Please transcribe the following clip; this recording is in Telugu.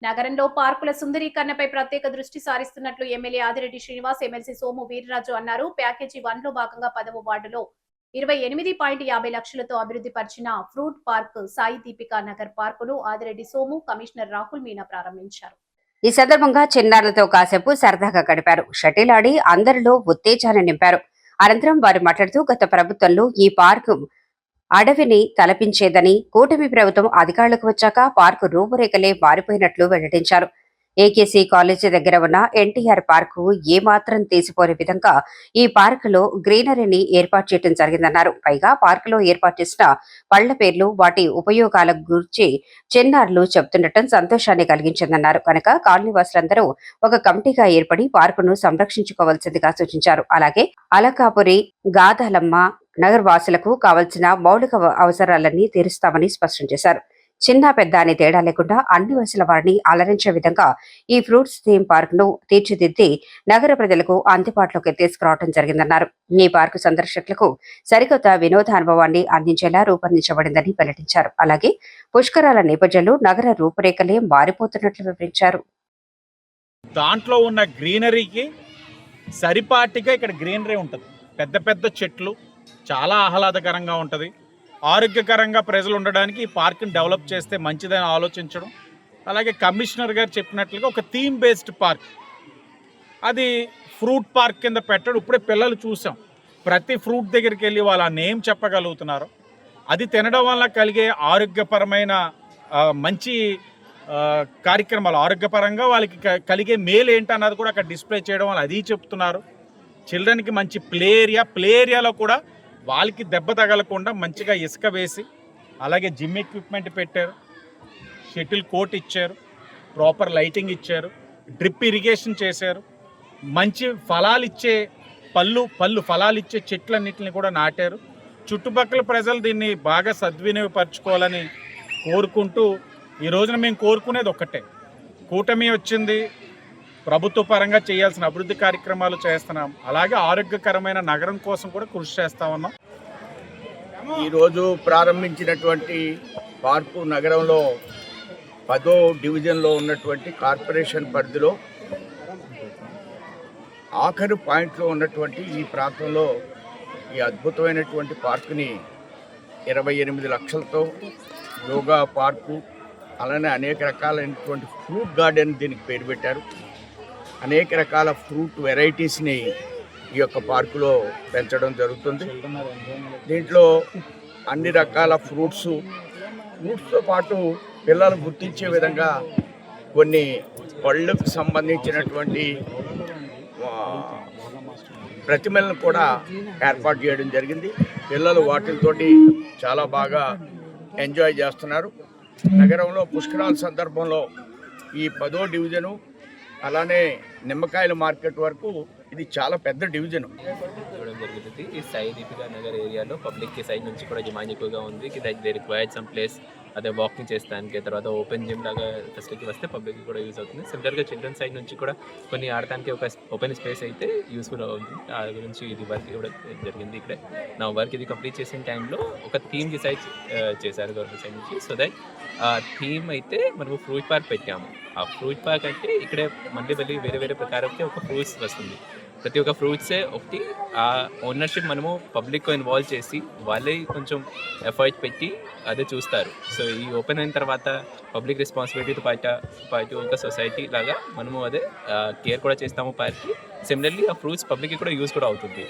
నగరంలో పార్కుల సుందరీకరణపై ప్రత్యేక దృష్టి సారిస్తున్నట్లు ఎమ్మెల్యే ఆదిరెడ్డి శ్రీనివాస్, ఎమ్మెల్సీ సోము వీర్రాజు అన్నారు. ప్యాకేజీ 1 లో భాగంగా 10వ వార్డులో 28.50 లక్షలతో అభివృద్ధి పరిచిన ఫ్రూట్ పార్క్ సాయి దీపికా నగర్ పార్కును ఆదిరెడ్డి సోము, కమిషనర్ రాహుల్ మీనా ప్రారంభించారు. ఈ సందర్భంగా చిన్నారులతో కాసేపు సరదాగా గడిపారు. షటిల్ ఆడి అందరిలో ఉత్తేజాన్ని నింపారు. అనంతరం వారు మాట్లాడుతూ గత ప్రభుత్వంలో ఈ పార్కు అడవిని తలపించేదని, కూటమి ప్రభుత్వం అధికారులకు వచ్చాక పార్కు రూపురేఖలే మారిపోయినట్లు వెల్లడించారు. ఏకేసీ కాలేజీ దగ్గర ఉన్న ఎన్టీఆర్ పార్కు ఏమాత్రం తీసిపోని విధంగా ఈ పార్కులో గ్రీనరీని ఏర్పాటు చేయడం జరిగిందన్నారు. పైగా పార్కులో ఏర్పాటు చేసిన పళ్ల పేర్లు, వాటి ఉపయోగాల గురించి చిన్నారులు చెబుతుండటం సంతోషాన్ని కలిగించిందన్నారు. కనుక కాలనీవాసులందరూ ఒక కమిటీగా ఏర్పడి పార్కును సంరక్షించుకోవాల్సిందిగా సూచించారు. అలాగే అలకాపురి, గాదాలమ్మ నగర్ వాసులకు కావలసిన మౌలిక అవసరాలన్నీ తీరుస్తామని స్పష్టం చేశారు. చిన్న పెద్ద అనే తేడా లేకుండా అన్ని వయసుల వారిని అలరించే విధంగా ఈ ఫ్రూట్స్ థీమ్ పార్క్ ను తీర్చిదిద్ది నగర ప్రజలకు అందుబాటులోకి తీసుకురావడం జరిగిందన్నారు. ఈ పార్కు సందర్శకులకు సరికొత్త వినోదానుభవాన్ని అందించేలా రూపొందించబడిందని వెల్లడించారు. అలాగే పుష్కరాల నేపథ్యంలో నగర రూపురేఖలే మారిపోతున్నట్లు వివరించారు. దాంట్లో ఉన్న గ్రీనరీకి సరిపాటిగా ఇక్కడ గ్రీనరీ ఉంటుంది. పెద్ద పెద్ద చెట్లు, చాలా ఆహ్లాదకరంగా ఉంటుంది. ఆరోగ్యకరంగా ప్రజలు ఉండడానికి ఈ పార్క్ని డెవలప్ చేస్తే మంచిదని ఆలోచించడం, అలాగే కమిషనర్ గారు చెప్పినట్లుగా ఒక థీమ్ బేస్డ్ పార్క్, అది ఫ్రూట్ పార్క్ కింద పెట్టడం. ఇప్పుడే పిల్లలు చూసాం, ప్రతి ఫ్రూట్ దగ్గరికి వెళ్ళి వాళ్ళ నేమ్ చెప్పగలుగుతున్నారు. అది తినడం వల్ల కలిగే ఆరోగ్యపరమైన మంచి కార్యక్రమాలు, ఆరోగ్యపరంగా వాళ్ళకి కలిగే మేలు ఏంటన్నది కూడా అక్కడ డిస్ప్లే చేయడం వల్ల అది చెప్తున్నారు. చిల్డ్రన్కి మంచి ప్లే ఏరియాలో కూడా వాళ్ళకి దెబ్బ తగలకుండా మంచిగా ఇసుక వేసి, అలాగే జిమ్ ఎక్విప్మెంట్ పెట్టారు, షటిల్ కోర్ట్ ఇచ్చారు, ప్రాపర్ లైటింగ్ ఇచ్చారు, డ్రిప్ ఇరిగేషన్ చేశారు, మంచి ఫలాలు ఇచ్చే చెట్లన్నింటిని కూడా నాటారు. చుట్టుపక్కల ప్రజలు దీన్ని బాగా సద్వినియోగపరచుకోవాలని కోరుకుంటూ ఈ రోజున మేము కోరుకునేది ఒక్కటే, కూటమి వచ్చింది, ప్రభుత్వ పరంగా చేయాల్సిన అభివృద్ధి కార్యక్రమాలు చేస్తున్నాం, అలాగే ఆరోగ్యకరమైన నగరం కోసం కూడా కృషి చేస్తా ఉన్నాం. ఈరోజు ప్రారంభించినటువంటి పార్కు నగరంలో 10వ డివిజన్లో ఉన్నటువంటి కార్పొరేషన్ పరిధిలో ఆఖరు పాయింట్లో ఉన్నటువంటి ఈ ప్రాంతంలో ఈ అద్భుతమైనటువంటి పార్కుని 28 లక్షలతో యోగా పార్కు, అలానే అనేక రకాలైనటువంటి ఫ్రూట్ గార్డెన్ దీనికి పేరు పెట్టారు. అనేక రకాల ఫ్రూట్ వెరైటీస్ని ఈ యొక్క పార్కులో పెంచడం జరుగుతుంది. దీంట్లో అన్ని రకాల ఫ్రూట్స్తో పాటు పిల్లలు గుర్తించే విధంగా కొన్ని పళ్ళకు సంబంధించినటువంటి ప్రతిమలను కూడా ఏర్పాటు చేయడం జరిగింది. పిల్లలు వాటితోటి చాలా బాగా ఎంజాయ్ చేస్తున్నారు. నగరంలో పుష్కరాల సందర్భంలో ఈ 10వ డివిజను, అలానే నిమ్మకాయల మార్కెట్ వరకు ఇది చాలా పెద్ద డివిజన్ ఇవ్వడం జరుగుతుంది. ఈ సాయి దీపికా నగర్ ఏరియాలో పబ్లిక్ సైడ్ నుంచి కూడా డిమాండ్ ఎక్కువగా ఉంది. దే రిక్వైర్డ్ సమ్ ప్లేస్, అదే వాకింగ్ చేస్తానికి, తర్వాత ఓపెన్ జిమ్ లాగా ఫెసిలిటీ వస్తే పబ్లిక్ కూడా యూజ్ అవుతుంది. సిమిలర్గా చిల్డ్రన్ సైడ్ నుంచి కూడా కొన్ని ఆడటానికి ఒక ఓపెన్ స్పేస్ అయితే యూస్ఫుల్ అవుతుంది. దాని గురించి ఇది వర్క్ ఇవ్వడం జరిగింది. ఇక్కడే నా వర్క్ ఇది కంప్లీట్ చేసిన టైంలో ఒక థీమ్ డిసైడ్ చేశారు గవర్నమెంట్ సైడ్ నుంచి. సో దట్ ఆ థీమ్ అయితే మనము ఫ్రూట్ పార్క్ పెట్టాము. ఆ ఫ్రూట్ పార్క్ అంటే ఇక్కడే మళ్ళీ వేరే ప్రకారంకి ఒక ఫ్రూట్స్ వస్తుంది. ప్రతి ఒక్క ఫ్రూట్సే ఒకటి ఆ ఓనర్షిప్ మనము పబ్లిక్ ఇన్వాల్వ్ చేసి వాళ్ళే కొంచెం ఎఫర్ట్ పెట్టి అదే చూస్తారు. సో ఈ ఓపెన్ అయిన తర్వాత పబ్లిక్ రెస్పాన్సిబిలిటీతో పాటు ఒక సొసైటీ లాగా మనము అదే కేర్ కూడా చేస్తాము పార్క్కి. సిమిలర్లీ ఆ ఫ్రూట్స్ పబ్లిక్కి కూడా యూజ్ కూడా అవుతుంది.